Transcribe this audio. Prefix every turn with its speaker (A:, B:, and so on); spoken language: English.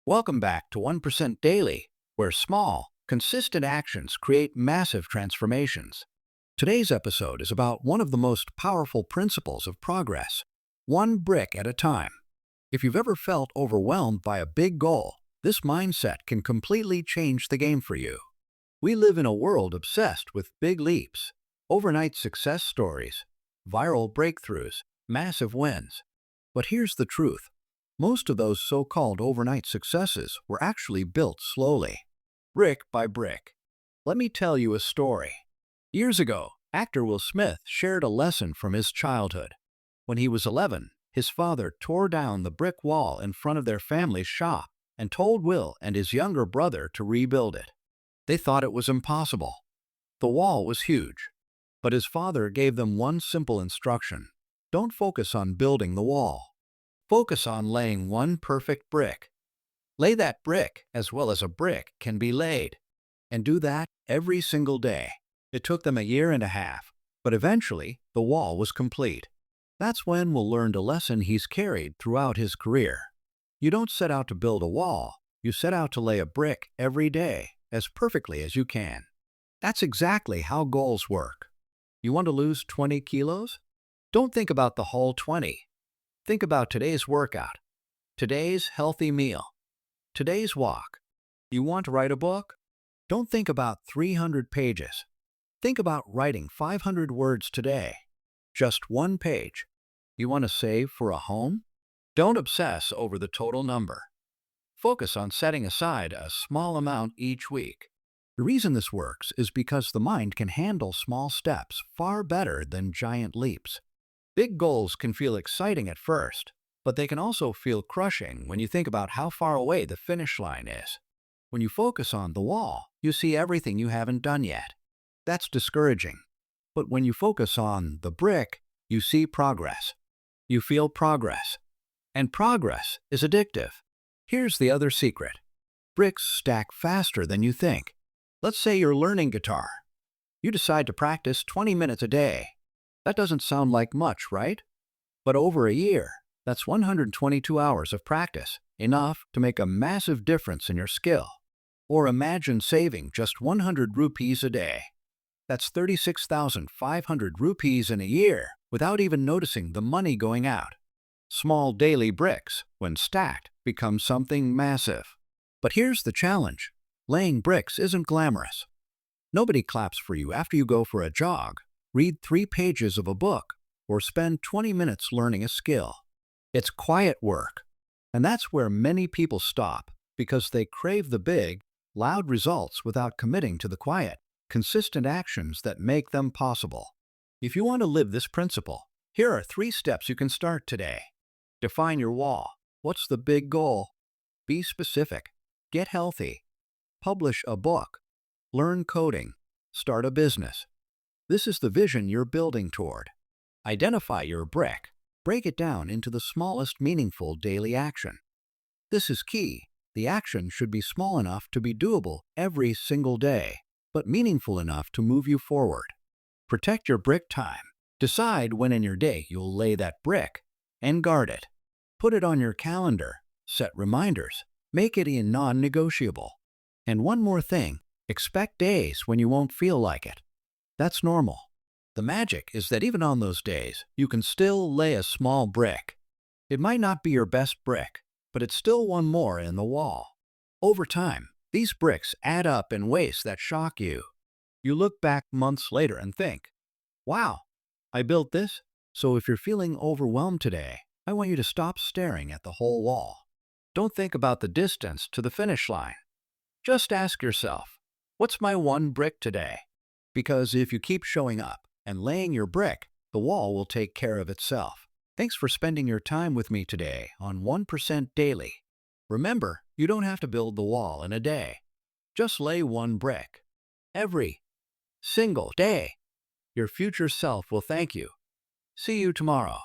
A: Welcome back to 1% Daily, where small, consistent actions create massive transformations. Today's episode is about one of the most powerful principles of progress, one brick at a time. If you've ever felt overwhelmed by a big goal, this mindset can completely change the game for you. We live in a world obsessed with big leaps, overnight success stories, viral breakthroughs, massive wins. But here's the truth. Most of those so-called overnight successes were actually built slowly, brick by brick. Let me tell you a story. Years ago, actor Will Smith shared a lesson from his childhood. When he was 11, his father tore down the brick wall in front of their family's shop and told Will and his younger brother to rebuild it. They thought it was impossible. The wall was huge, but his father gave them one simple instruction. Don't focus on building the wall. Focus on laying one perfect brick. Lay that brick as well as a brick can be laid. And do that every single day. It took them a year and a half, but eventually the wall was complete. That's when Will learned a lesson he's carried throughout his career. You don't set out to build a wall, you set out to lay a brick every day, as perfectly as you can. That's exactly how goals work. You want to lose 20 kilos? Don't think about the whole 20. Think about today's workout, today's healthy meal, today's walk. You want to write a book? Don't think about 300 pages. Think about writing 500 words today. Just one page. You want to save for a home? Don't obsess over the total number. Focus on setting aside a small amount each week. The reason this works is because the mind can handle small steps far better than giant leaps. Big goals can feel exciting at first, but they can also feel crushing when you think about how far away the finish line is. When you focus on the wall, you see everything you haven't done yet. That's discouraging. But when you focus on the brick, you see progress. You feel progress. And progress is addictive. Here's the other secret. Bricks stack faster than you think. Let's say you're learning guitar. You decide to practice 20 minutes a day. That doesn't sound like much, right? But over a year, that's 122 hours of practice, enough to make a massive difference in your skill. Or imagine saving just 100 rupees a day. That's 36,500 rupees in a year without even noticing the money going out. Small daily bricks, when stacked, become something massive. But here's the challenge. Laying bricks isn't glamorous. Nobody claps for you after you go for a jog, read 3 pages of a book, or spend 20 minutes learning a skill. It's quiet work. And that's where many people stop because they crave the big, loud results without committing to the quiet, consistent actions that make them possible. If you want to live this principle, here are 3 steps you can start today. Define your wall. What's the big goal? Be specific. Get healthy. Publish a book. Learn coding. Start a business. This is the vision you're building toward. Identify your brick. Break it down into the smallest meaningful daily action. This is key. The action should be small enough to be doable every single day, but meaningful enough to move you forward. Protect your brick time. Decide when in your day you'll lay that brick and guard it. Put it on your calendar. Set reminders. Make it a non-negotiable. And one more thing, expect days when you won't feel like it. That's normal. The magic is that even on those days, you can still lay a small brick. It might not be your best brick, but it's still one more in the wall. Over time, these bricks add up in ways that shock you. You look back months later and think, wow, I built this? So if you're feeling overwhelmed today, I want you to stop staring at the whole wall. Don't think about the distance to the finish line. Just ask yourself, what's my one brick today? Because if you keep showing up and laying your brick, the wall will take care of itself. Thanks for spending your time with me today on 1% Daily. Remember, you don't have to build the wall in a day. Just lay one brick. Every single day. Your future self will thank you. See you tomorrow.